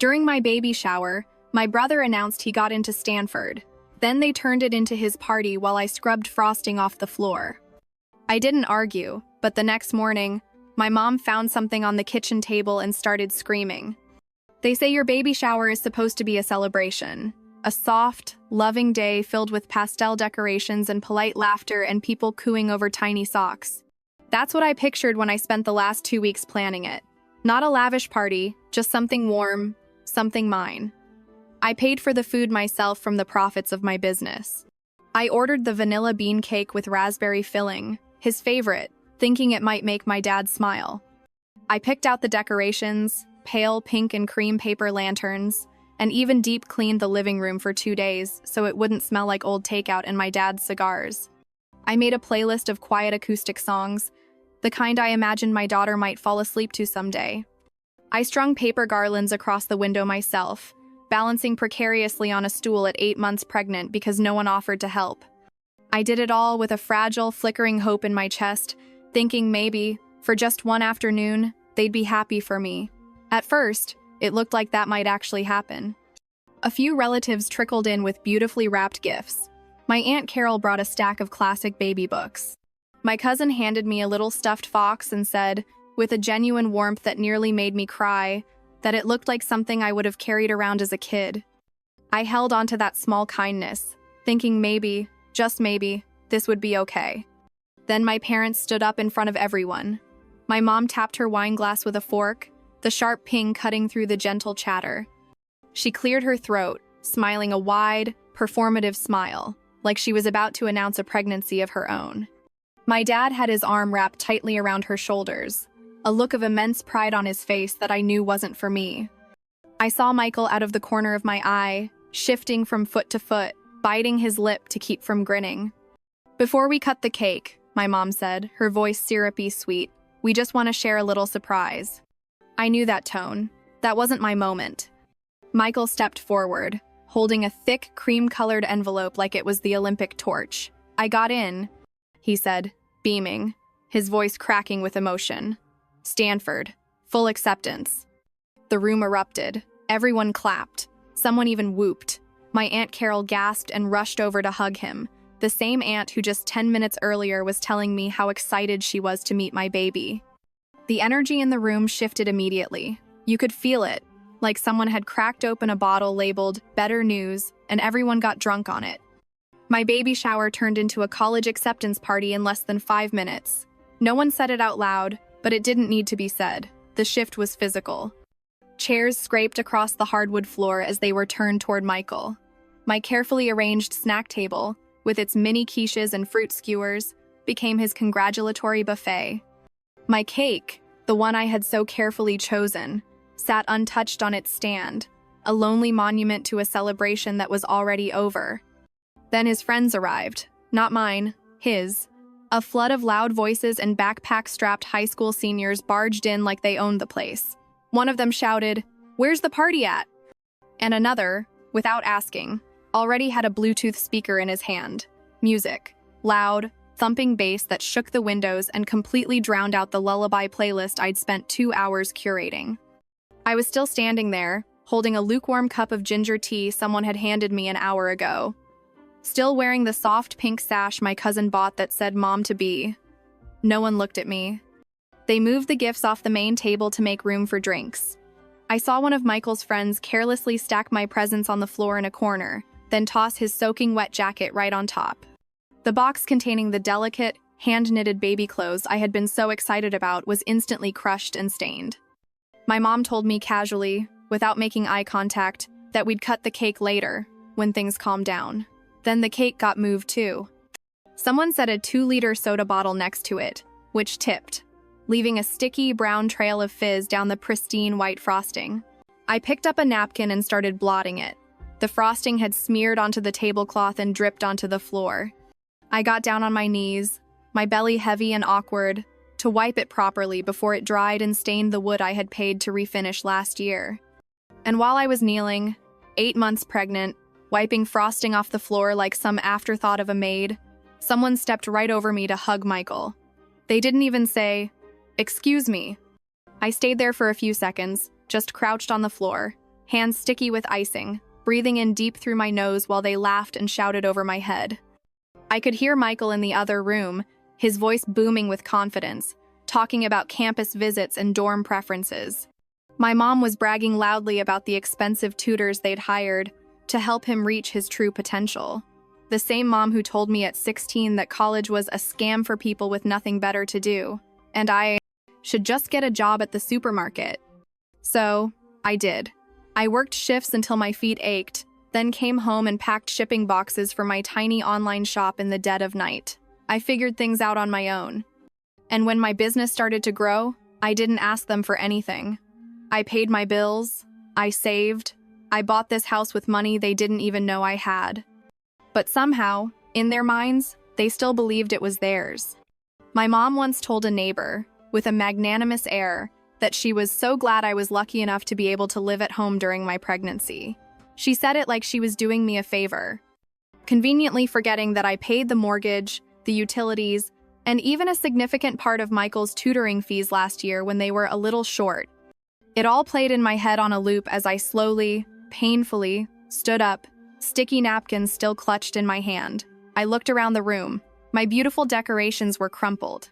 During my baby shower, my brother announced he got into Stanford. Then they turned it into his party while I scrubbed frosting off the floor. I didn't argue, but the next morning, my mom found something on the kitchen table and started screaming. They say your baby shower is supposed to be a celebration. A soft, loving day filled with pastel decorations and polite laughter and people cooing over tiny socks. That's what I pictured when I spent the last 2 weeks planning it. Not a lavish party, just something warm, something mine. I paid for the food myself from the profits of my business. I ordered the vanilla bean cake with raspberry filling, his favorite, thinking it might make my dad smile. I picked out the decorations, pale pink and cream paper lanterns, and even deep cleaned the living room for 2 days so it wouldn't smell like old takeout and my dad's cigars. I made a playlist of quiet acoustic songs, the kind I imagined my daughter might fall asleep to someday. I strung paper garlands across the window myself, balancing precariously on a stool at 8 months pregnant because no one offered to help. I did it all with a fragile, flickering hope in my chest, thinking maybe, for just one afternoon, they'd be happy for me. At first, it looked like that might actually happen. A few relatives trickled in with beautifully wrapped gifts. My Aunt Carol brought a stack of classic baby books. My cousin handed me a little stuffed fox and said, with a genuine warmth that nearly made me cry, that it looked like something I would have carried around as a kid. I held on to that small kindness, thinking maybe, just maybe, this would be okay. Then my parents stood up in front of everyone. My mom tapped her wine glass with a fork, the sharp ping cutting through the gentle chatter. She cleared her throat, smiling a wide, performative smile, like she was about to announce a pregnancy of her own. My dad had his arm wrapped tightly around her shoulders, a look of immense pride on his face that I knew wasn't for me. I saw Michael out of the corner of my eye, shifting from foot to foot, biting his lip to keep from grinning. "Before we cut the cake," my mom said, her voice syrupy sweet, "we just want to share a little surprise." I knew that tone. That wasn't my moment. Michael stepped forward, holding a thick, cream-colored envelope like it was the Olympic torch. "I got in," he said, beaming, his voice cracking with emotion. "Stanford. Full acceptance." The room erupted. Everyone clapped. Someone even whooped. My Aunt Carol gasped and rushed over to hug him, the same aunt who just 10 minutes earlier was telling me how excited she was to meet my baby. The energy in the room shifted immediately. You could feel it, like someone had cracked open a bottle labeled "Better News," and everyone got drunk on it. My baby shower turned into a college acceptance party in less than 5 minutes. No one said it out loud, but it didn't need to be said. The shift was physical. Chairs scraped across the hardwood floor as they were turned toward Michael. My carefully arranged snack table, with its mini quiches and fruit skewers, became his congratulatory buffet. My cake, the one I had so carefully chosen, sat untouched on its stand, a lonely monument to a celebration that was already over. Then his friends arrived, not mine, his. A flood of loud voices and backpack-strapped high school seniors barged in like they owned the place. One of them shouted, "Where's the party at?" And another, without asking, already had a Bluetooth speaker in his hand. Music, loud, thumping bass that shook the windows and completely drowned out the lullaby playlist I'd spent 2 hours curating. I was still standing there, holding a lukewarm cup of ginger tea someone had handed me an hour ago. Still wearing the soft pink sash my cousin bought that said "Mom-to-be." No one looked at me. They moved the gifts off the main table to make room for drinks. I saw one of Michael's friends carelessly stack my presents on the floor in a corner, then toss his soaking wet jacket right on top. The box containing the delicate, hand-knitted baby clothes I had been so excited about was instantly crushed and stained. My mom told me casually, without making eye contact, that we'd cut the cake later, when things calmed down. Then the cake got moved too. Someone set a 2-liter soda bottle next to it, which tipped, leaving a sticky brown trail of fizz down the pristine white frosting. I picked up a napkin and started blotting it. The frosting had smeared onto the tablecloth and dripped onto the floor. I got down on my knees, my belly heavy and awkward, to wipe it properly before it dried and stained the wood I had paid to refinish last year. And while I was kneeling, 8 months pregnant, wiping frosting off the floor like some afterthought of a maid, someone stepped right over me to hug Michael. They didn't even say, "Excuse me." I stayed there for a few seconds, just crouched on the floor, hands sticky with icing, breathing in deep through my nose while they laughed and shouted over my head. I could hear Michael in the other room, his voice booming with confidence, talking about campus visits and dorm preferences. My mom was bragging loudly about the expensive tutors they'd hired to help him reach his true potential. The same mom who told me at 16 that college was a scam for people with nothing better to do, and I should just get a job at the supermarket. So, I did. I worked shifts until my feet ached, then came home and packed shipping boxes for my tiny online shop in the dead of night. I figured things out on my own. And when my business started to grow, I didn't ask them for anything. I paid my bills, I saved, I bought this house with money they didn't even know I had. But somehow, in their minds, they still believed it was theirs. My mom once told a neighbor, with a magnanimous air, that she was so glad I was lucky enough to be able to live at home during my pregnancy. She said it like she was doing me a favor, conveniently forgetting that I paid the mortgage, the utilities, and even a significant part of Michael's tutoring fees last year when they were a little short. It all played in my head on a loop as I slowly, painfully, stood up, sticky napkins still clutched in my hand. I looked around the room. My beautiful decorations were crumpled.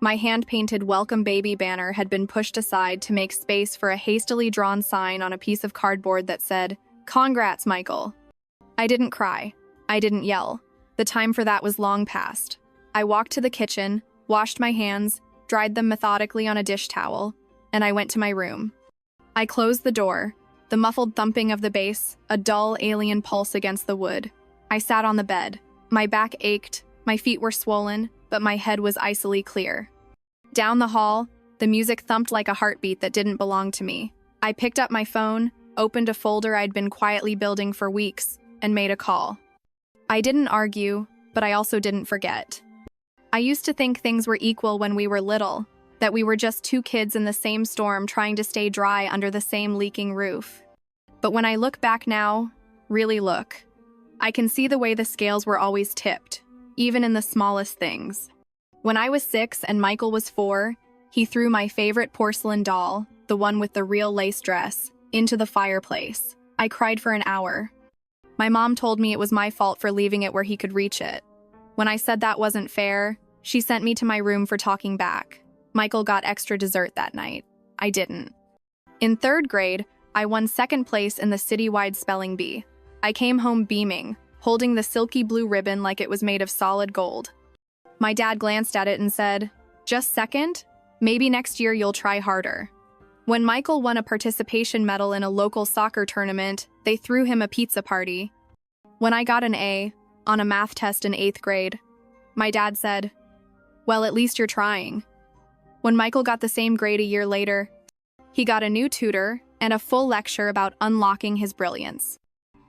My hand-painted welcome baby banner had been pushed aside to make space for a hastily drawn sign on a piece of cardboard that said, "Congrats, Michael." I didn't cry. I didn't yell. The time for that was long past. I walked to the kitchen, washed my hands, dried them methodically on a dish towel, and I went to my room. I closed the door, the muffled thumping of the bass, a dull alien pulse against the wood. I sat on the bed. My back ached, my feet were swollen, but my head was icily clear. Down the hall, the music thumped like a heartbeat that didn't belong to me. I picked up my phone, opened a folder I'd been quietly building for weeks, and made a call. I didn't argue, but I also didn't forget. I used to think things were equal when we were little, that we were just two kids in the same storm trying to stay dry under the same leaking roof. But when I look back now, really look, I can see the way the scales were always tipped, even in the smallest things. When I was 6 and Michael was 4, he threw my favorite porcelain doll, the one with the real lace dress, into the fireplace. I cried for an hour. My mom told me it was my fault for leaving it where he could reach it. When I said that wasn't fair, she sent me to my room for talking back. Michael got extra dessert that night. I didn't. In 3rd grade, I won 2nd place in the citywide spelling bee. I came home beaming, holding the silky blue ribbon like it was made of solid gold. My dad glanced at it and said, "Just 2nd? Maybe next year you'll try harder." When Michael won a participation medal in a local soccer tournament, they threw him a pizza party. When I got an A on a math test in 8th grade, my dad said, "Well, at least you're trying." When Michael got the same grade a year later, he got a new tutor and a full lecture about unlocking his brilliance.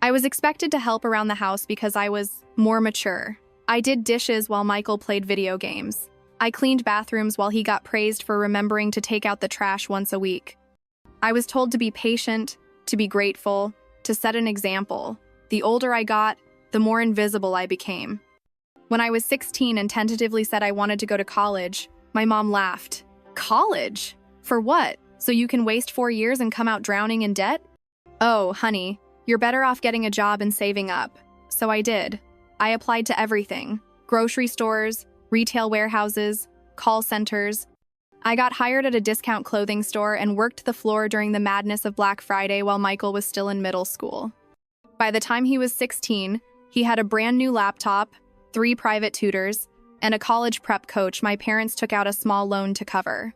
I was expected to help around the house because I was more mature. I did dishes while Michael played video games. I cleaned bathrooms while he got praised for remembering to take out the trash once a week. I was told to be patient, to be grateful, to set an example. The older I got, the more invisible I became. When I was 16 and tentatively said I wanted to go to college, my mom laughed. "College? For what? So you can waste 4 years and come out drowning in debt?" "Oh, honey, you're better off getting a job and saving up." So I did. I applied to everything: grocery stores, retail warehouses, call centers. I got hired at a discount clothing store and worked the floor during the madness of Black Friday while Michael was still in middle school. By the time he was 16, he had a brand new laptop, 3 private tutors, and a college prep coach my parents took out a small loan to cover.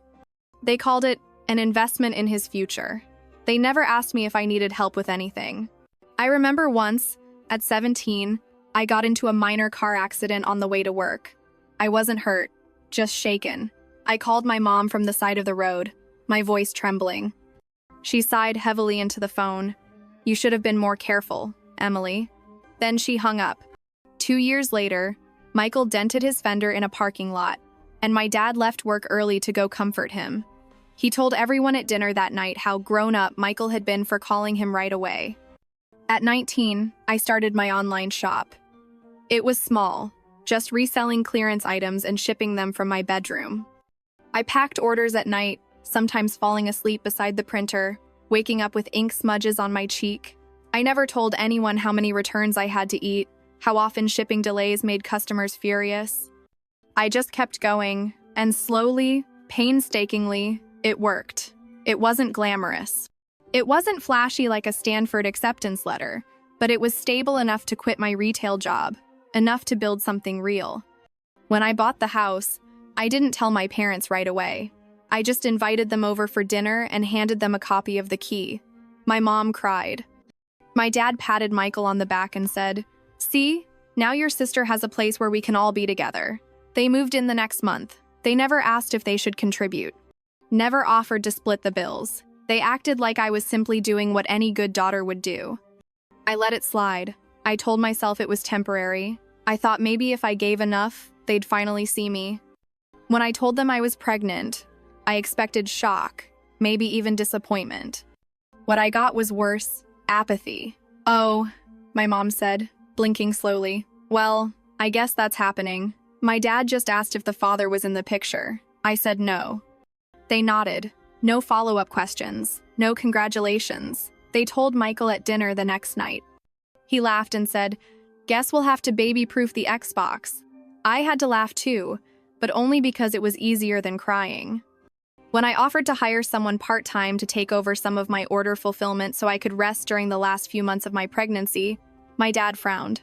They called it an investment in his future. They never asked me if I needed help with anything. I remember once, at 17, I got into a minor car accident on the way to work. I wasn't hurt, just shaken. I called my mom from the side of the road, my voice trembling. She sighed heavily into the phone. "You should have been more careful, Emily." Then she hung up. 2 years later, Michael dented his fender in a parking lot, and my dad left work early to go comfort him. He told everyone at dinner that night how grown up Michael had been for calling him right away. At 19, I started my online shop. It was small, just reselling clearance items and shipping them from my bedroom. I packed orders at night, sometimes falling asleep beside the printer, waking up with ink smudges on my cheek. I never told anyone how many returns I had to eat, how often shipping delays made customers furious. I just kept going, and slowly, painstakingly, it worked. It wasn't glamorous. It wasn't flashy like a Stanford acceptance letter, but it was stable enough to quit my retail job, enough to build something real. When I bought the house, I didn't tell my parents right away. I just invited them over for dinner and handed them a copy of the key. My mom cried. My dad patted Michael on the back and said, "See, now your sister has a place where we can all be together." They moved in the next month. They never asked if they should contribute. Never offered to split the bills. They acted like I was simply doing what any good daughter would do. I let it slide. I told myself it was temporary. I thought maybe if I gave enough, they'd finally see me. When I told them I was pregnant, I expected shock, maybe even disappointment. What I got was worse, apathy. "Oh," my mom said, blinking slowly. "Well, I guess that's happening." My dad just asked if the father was in the picture. I said no. They nodded. No follow-up questions. No congratulations. They told Michael at dinner the next night. He laughed and said, "Guess we'll have to baby-proof the Xbox." I had to laugh too, but only because it was easier than crying. When I offered to hire someone part-time to take over some of my order fulfillment so I could rest during the last few months of my pregnancy, my dad frowned.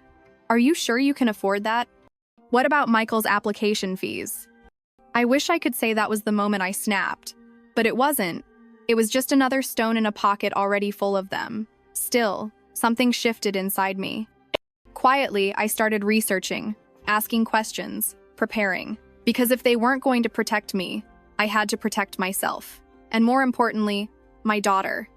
"Are you sure you can afford that? What about Michael's application fees?" I wish I could say that was the moment I snapped, but it wasn't. It was just another stone in a pocket already full of them. Still, something shifted inside me. Quietly, I started researching, asking questions, preparing. Because if they weren't going to protect me, I had to protect myself. And more importantly, my daughter.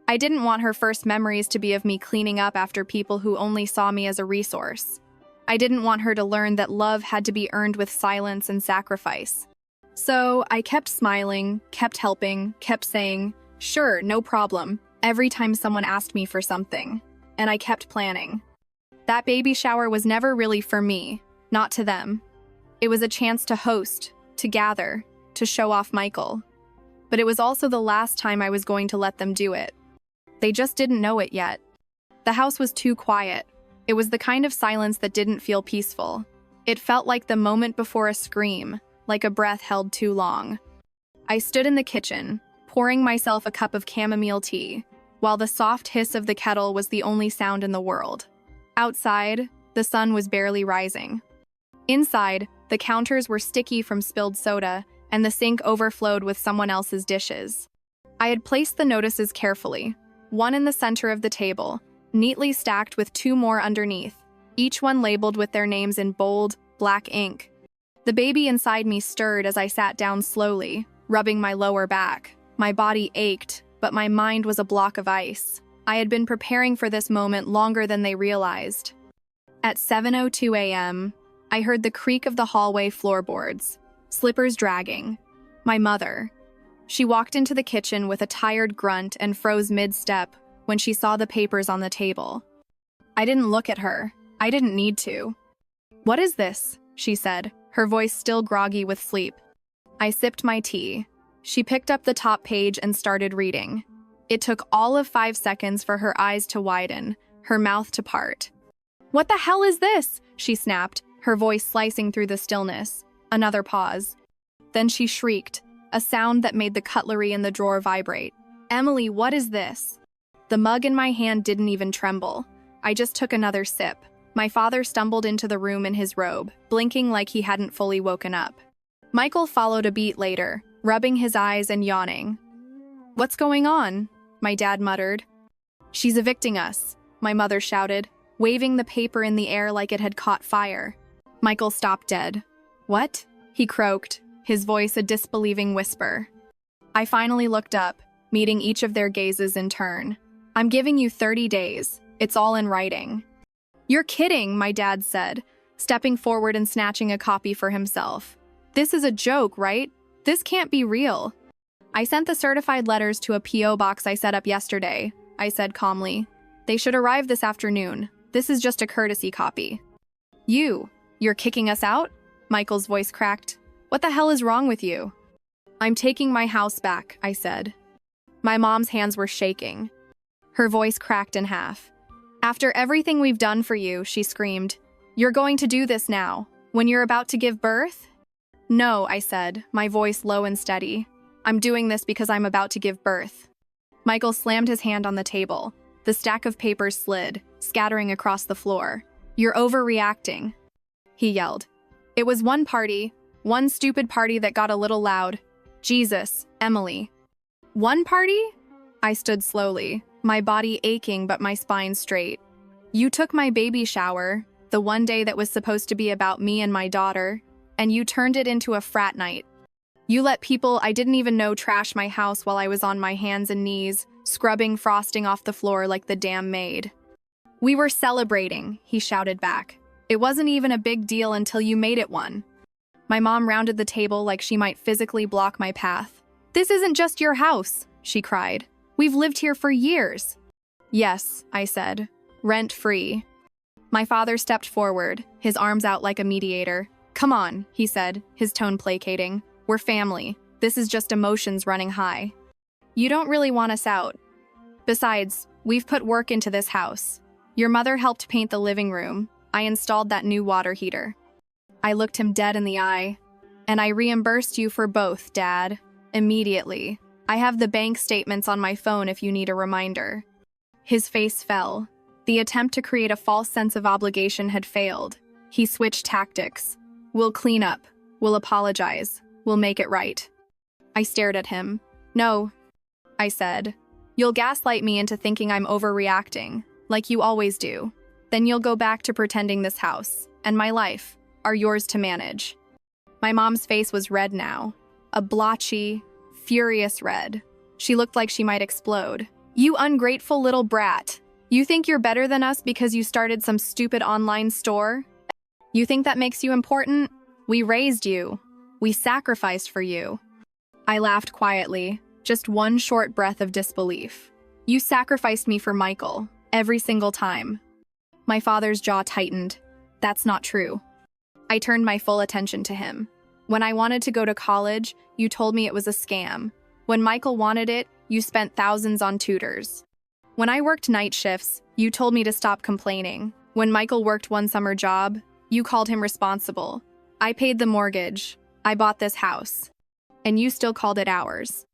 I didn't want her first memories to be of me cleaning up after people who only saw me as a resource. I didn't want her to learn that love had to be earned with silence and sacrifice. So I kept smiling, kept helping, kept saying, "Sure, no problem," every time someone asked me for something. And I kept planning. That baby shower was never really for me, not to them. It was a chance to host, to gather, to show off Michael. But it was also the last time I was going to let them do it. They just didn't know it yet. The house was too quiet. It was the kind of silence that didn't feel peaceful. It felt like the moment before a scream, like a breath held too long. I stood in the kitchen, pouring myself a cup of chamomile tea, while the soft hiss of the kettle was the only sound in the world. Outside, the sun was barely rising. Inside, the counters were sticky from spilled soda, and the sink overflowed with someone else's dishes. I had placed the notices carefully, one in the center of the table, neatly stacked with two more underneath, each one labeled with their names in bold, black ink. The baby inside me stirred as I sat down slowly, rubbing my lower back. My body ached, but my mind was a block of ice. I had been preparing for this moment longer than they realized. At 7:02 a.m., I heard the creak of the hallway floorboards, slippers dragging. My mother. She walked into the kitchen with a tired grunt and froze mid-step when she saw the papers on the table. I didn't look at her. I didn't need to. "What is this?" she said, her voice still groggy with sleep. I sipped my tea. She picked up the top page and started reading. It took all of 5 seconds for her eyes to widen, her mouth to part. "What the hell is this?" she snapped, her voice slicing through the stillness. Another pause. Then she shrieked, a sound that made the cutlery in the drawer vibrate. "Emily, what is this?" The mug in my hand didn't even tremble. I just took another sip. My father stumbled into the room in his robe, blinking like he hadn't fully woken up. Michael followed a beat later, rubbing his eyes and yawning. "What's going on?" my dad muttered. "She's evicting us," my mother shouted, waving the paper in the air like it had caught fire. Michael stopped dead. "What?" he croaked, his voice a disbelieving whisper. I finally looked up, meeting each of their gazes in turn. "I'm giving you 30 days. It's all in writing." "You're kidding," my dad said, stepping forward and snatching a copy for himself. "This is a joke, right? This can't be real." "I sent the certified letters to a P.O. box I set up yesterday," I said calmly. "They should arrive this afternoon. This is just a courtesy copy." You're kicking us out?" Michael's voice cracked. "What the hell is wrong with you?" "I'm taking my house back," I said. My mom's hands were shaking. Her voice cracked in half. "After everything we've done for you," she screamed, "you're going to do this now, when you're about to give birth?" "No," I said, my voice low and steady. "I'm doing this because I'm about to give birth." Michael slammed his hand on the table. The stack of papers slid, scattering across the floor. "You're overreacting," he yelled. "It was one party, one stupid party that got a little loud. Jesus, Emily." "One party?" I stood slowly, my body aching but my spine straight. "You took my baby shower, the one day that was supposed to be about me and my daughter, and you turned it into a frat night. You let people I didn't even know trash my house while I was on my hands and knees, scrubbing frosting off the floor like the damn maid." "We were celebrating," he shouted back. "It wasn't even a big deal until you made it one." My mom rounded the table like she might physically block my path. "This isn't just your house," she cried. "We've lived here for years." "Yes," I said, "rent-free." My father stepped forward, his arms out like a mediator. "Come on," he said, his tone placating. "We're family. This is just emotions running high. You don't really want us out. Besides, we've put work into this house. Your mother helped paint the living room. I installed that new water heater." I looked him dead in the eye. "And I reimbursed you for both, Dad. Immediately. I have the bank statements on my phone if you need a reminder." His face fell. The attempt to create a false sense of obligation had failed. He switched tactics. "We'll clean up. We'll apologize. We'll make it right." I stared at him. "No," I said. "You'll gaslight me into thinking I'm overreacting, like you always do. Then you'll go back to pretending this house, and my life, are yours to manage." My mom's face was red now. A blotchy, furious red. She looked like she might explode. "You ungrateful little brat. You think you're better than us because you started some stupid online store? You think that makes you important? We raised you. We sacrificed for you." I laughed quietly, just one short breath of disbelief. "You sacrificed me for Michael, every single time." My father's jaw tightened. "That's not true." I turned my full attention to him. "When I wanted to go to college, you told me it was a scam. When Michael wanted it, you spent thousands on tutors. When I worked night shifts, you told me to stop complaining. When Michael worked one summer job, you called him responsible. I paid the mortgage. I bought this house. And you still called it ours."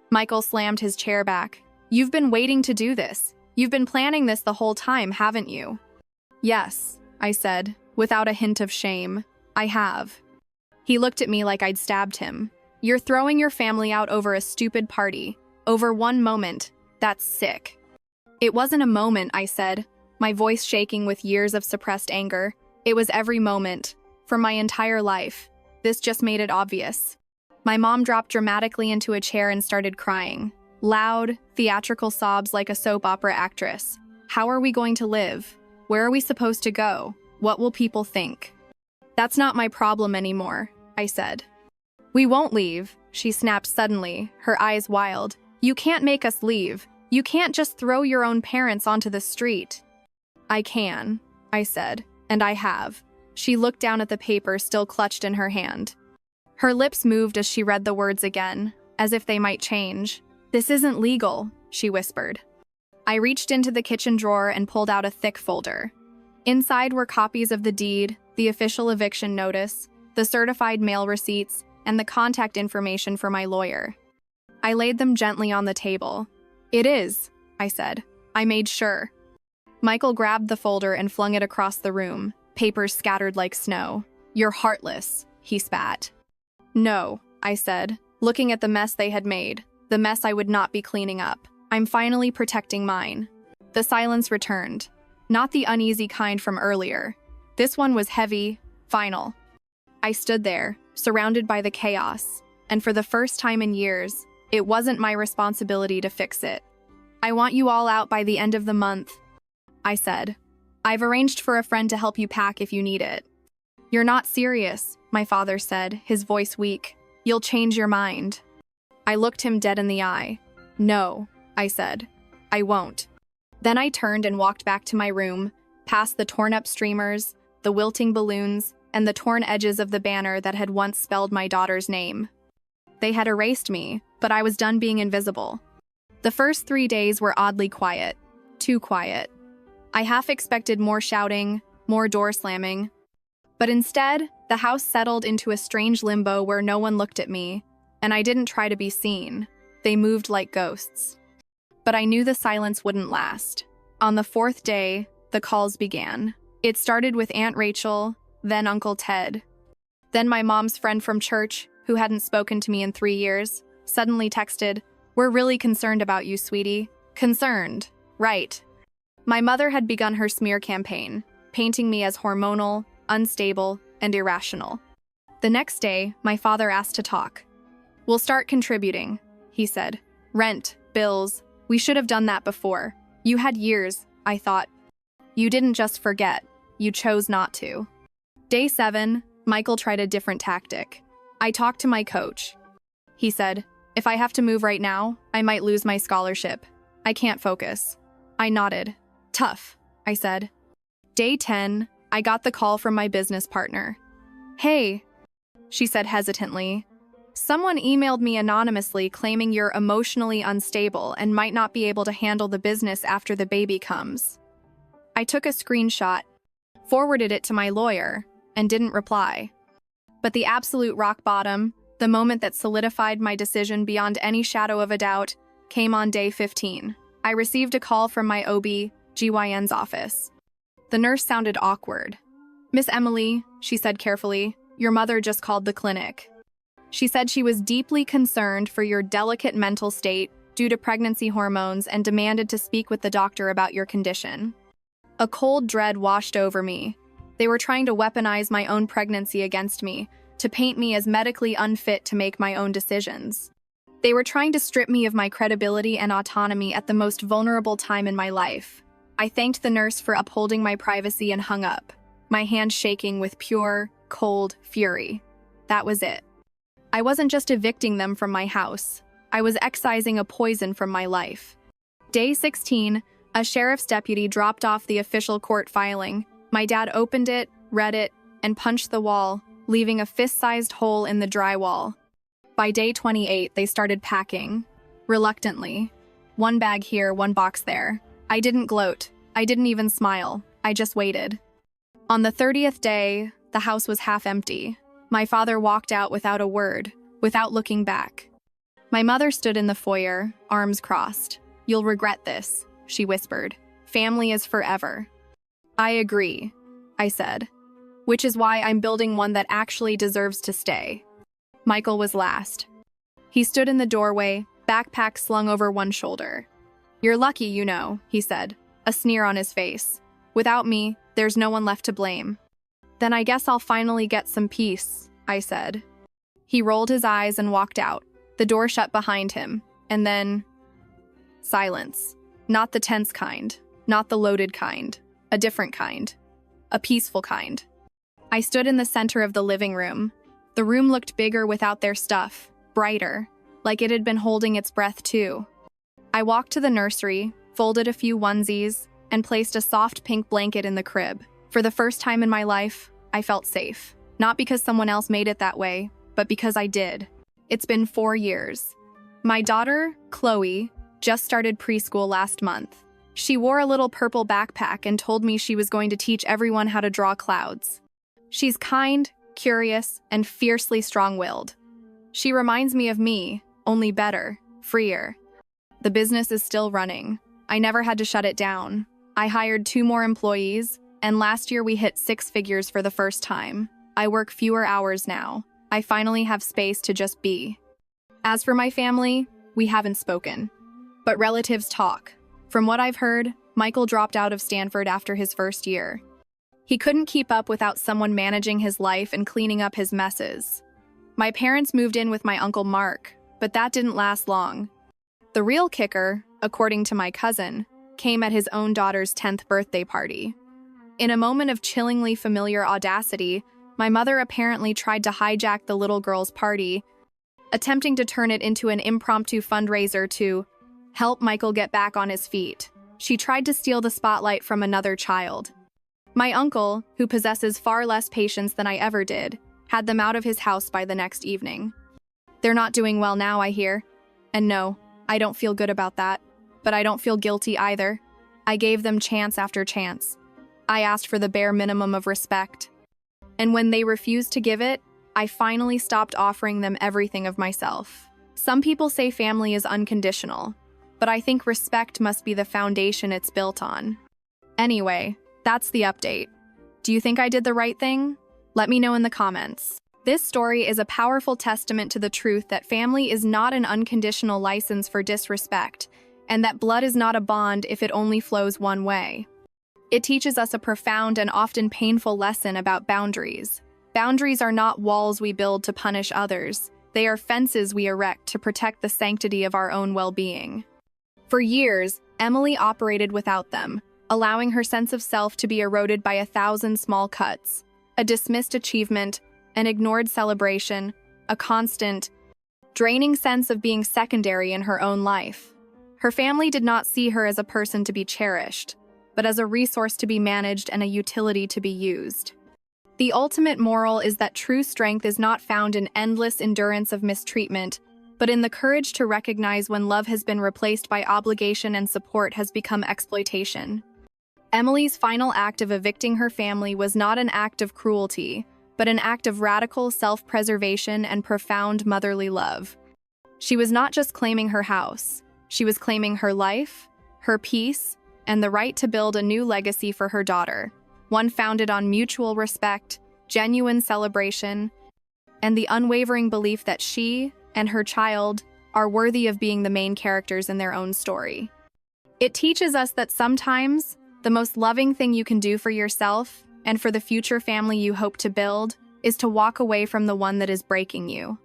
Michael slammed his chair back. "You've been waiting to do this. You've been planning this the whole time, haven't you?" "Yes," I said, without a hint of shame. "I have." He looked at me like I'd stabbed him. "You're throwing your family out over a stupid party. Over one moment. That's sick." "It wasn't a moment," I said, my voice shaking with years of suppressed anger. "It was every moment. For my entire life. This just made it obvious." My mom dropped dramatically into a chair and started crying. Loud, theatrical sobs like a soap opera actress. "How are we going to live? Where are we supposed to go? What will people think?" "That's not my problem anymore," I said. "We won't leave," she snapped suddenly, her eyes wild. "You can't make us leave. You can't just throw your own parents onto the street." "I can," I said, "and I have." She looked down at the paper still clutched in her hand. Her lips moved as she read the words again, as if they might change. "This isn't legal," she whispered. I reached into the kitchen drawer and pulled out a thick folder. Inside were copies of the deed, the official eviction notice, the certified mail receipts, and the contact information for my lawyer. I laid them gently on the table. "It is," I said. "I made sure." Michael grabbed the folder and flung it across the room, papers scattered like snow. "You're heartless," he spat. "No," I said, looking at the mess they had made, the mess I would not be cleaning up. "I'm finally protecting mine." The silence returned. Not the uneasy kind from earlier. This one was heavy, final. I stood there, surrounded by the chaos, and for the first time in years, it wasn't my responsibility to fix it. "I want you all out by the end of the month," I said. "I've arranged for a friend to help you pack if you need it." "You're not serious," my father said, his voice weak. "You'll change your mind." I looked him dead in the eye. "No," I said. "I won't." Then I turned and walked back to my room, past the torn-up streamers, the wilting balloons, and the torn edges of the banner that had once spelled my daughter's name. They had erased me, but I was done being invisible. The first 3 days were oddly quiet. Too quiet. I half expected more shouting, more door slamming. But instead, the house settled into a strange limbo where no one looked at me, and I didn't try to be seen. They moved like ghosts. But I knew the silence wouldn't last. On the 4th day, the calls began. It started with Aunt Rachel, then Uncle Ted. Then my mom's friend from church, who hadn't spoken to me in 3 years, suddenly texted, "We're really concerned about you, sweetie." Concerned. Right. My mother had begun her smear campaign, painting me as hormonal, unstable, and irrational. The next day, my father asked to talk. "We'll start contributing," he said. "Rent, bills. We should have done that before. You had years," I thought. "You didn't just forget. You chose not to." Day 7, Michael tried a different tactic. I talked to my coach. He said, "If I have to move right now, I might lose my scholarship. I can't focus." I nodded. "Tough," I said. Day 10, I got the call from my business partner. "Hey," she said hesitantly. "Someone emailed me anonymously claiming you're emotionally unstable and might not be able to handle the business after the baby comes." I took a screenshot, forwarded it to my lawyer, and didn't reply. But the absolute rock bottom, the moment that solidified my decision beyond any shadow of a doubt, came on day 15. I received a call from my OB/GYN's office. The nurse sounded awkward. "Miss Emily," she said carefully, "your mother just called the clinic. She said she was deeply concerned for your delicate mental state due to pregnancy hormones and demanded to speak with the doctor about your condition." A cold dread washed over me. They were trying to weaponize my own pregnancy against me, to paint me as medically unfit to make my own decisions. They were trying to strip me of my credibility and autonomy at the most vulnerable time in my life. I thanked the nurse for upholding my privacy and hung up, my hand shaking with pure, cold fury. That was it. I wasn't just evicting them from my house. I was excising a poison from my life. Day 16, a sheriff's deputy dropped off the official court filing. My dad opened it, read it, and punched the wall, leaving a fist-sized hole in the drywall. By day 28, they started packing. Reluctantly. One bag here, one box there. I didn't gloat. I didn't even smile. I just waited. On the 30th day, the house was half empty. My father walked out without a word, without looking back. My mother stood in the foyer, arms crossed. "You'll regret this," she whispered. "Family is forever." "I agree," I said. "Which is why I'm building one that actually deserves to stay." Michael was last. He stood in the doorway, backpack slung over one shoulder. "You're lucky, you know," he said, a sneer on his face. "Without me, there's no one left to blame." "Then I guess I'll finally get some peace," I said. He rolled his eyes and walked out. The door shut behind him, and then silence. Not the tense kind, not the loaded kind, a different kind, a peaceful kind. I stood in the center of the living room. The room looked bigger without their stuff, brighter, like it had been holding its breath too. I walked to the nursery, folded a few onesies, and placed a soft pink blanket in the crib. For the first time in my life, I felt safe. Not because someone else made it that way, but because I did. It's been 4 years. My daughter, Chloe, just started preschool last month. She wore a little purple backpack and told me she was going to teach everyone how to draw clouds. She's kind, curious, and fiercely strong-willed. She reminds me of me, only better, freer. The business is still running. I never had to shut it down. I hired 2 more employees, and last year we hit 6 figures for the first time. I work fewer hours now. I finally have space to just be. As for my family, we haven't spoken. But relatives talk. From what I've heard, Michael dropped out of Stanford after his first year. He couldn't keep up without someone managing his life and cleaning up his messes. My parents moved in with my Uncle Mark, but that didn't last long. The real kicker, according to my cousin, came at his own daughter's 10th birthday party. In a moment of chillingly familiar audacity, my mother apparently tried to hijack the little girl's party, attempting to turn it into an impromptu fundraiser to help Michael get back on his feet. She tried to steal the spotlight from another child. My uncle, who possesses far less patience than I ever did, had them out of his house by the next evening. They're not doing well now, I hear. And no, I don't feel good about that, but I don't feel guilty either. I gave them chance after chance. I asked for the bare minimum of respect. And when they refused to give it, I finally stopped offering them everything of myself. Some people say family is unconditional, but I think respect must be the foundation it's built on. Anyway, that's the update. Do you think I did the right thing? Let me know in the comments. This story is a powerful testament to the truth that family is not an unconditional license for disrespect, and that blood is not a bond if it only flows one way. It teaches us a profound and often painful lesson about boundaries. Boundaries are not walls we build to punish others. They are fences we erect to protect the sanctity of our own well-being. For years, Emily operated without them, allowing her sense of self to be eroded by 1,000 small cuts, a dismissed achievement, an ignored celebration, a constant, draining sense of being secondary in her own life. Her family did not see her as a person to be cherished, but as a resource to be managed and a utility to be used. The ultimate moral is that true strength is not found in endless endurance of mistreatment, but in the courage to recognize when love has been replaced by obligation and support has become exploitation. Emily's final act of evicting her family was not an act of cruelty, but an act of radical self-preservation and profound motherly love. She was not just claiming her house, she was claiming her life, her peace, and the right to build a new legacy for her daughter, one founded on mutual respect, genuine celebration, and the unwavering belief that she and her child are worthy of being the main characters in their own story. It teaches us that sometimes the most loving thing you can do for yourself and for the future family you hope to build is to walk away from the one that is breaking you.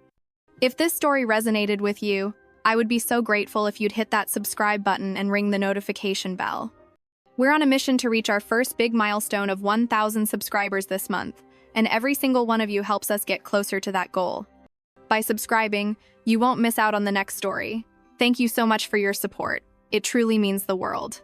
If this story resonated with you, I would be so grateful if you'd hit that subscribe button and ring the notification bell. We're on a mission to reach our first big milestone of 1,000 subscribers this month, and every single one of you helps us get closer to that goal. By subscribing, you won't miss out on the next story. Thank you so much for your support. It truly means the world.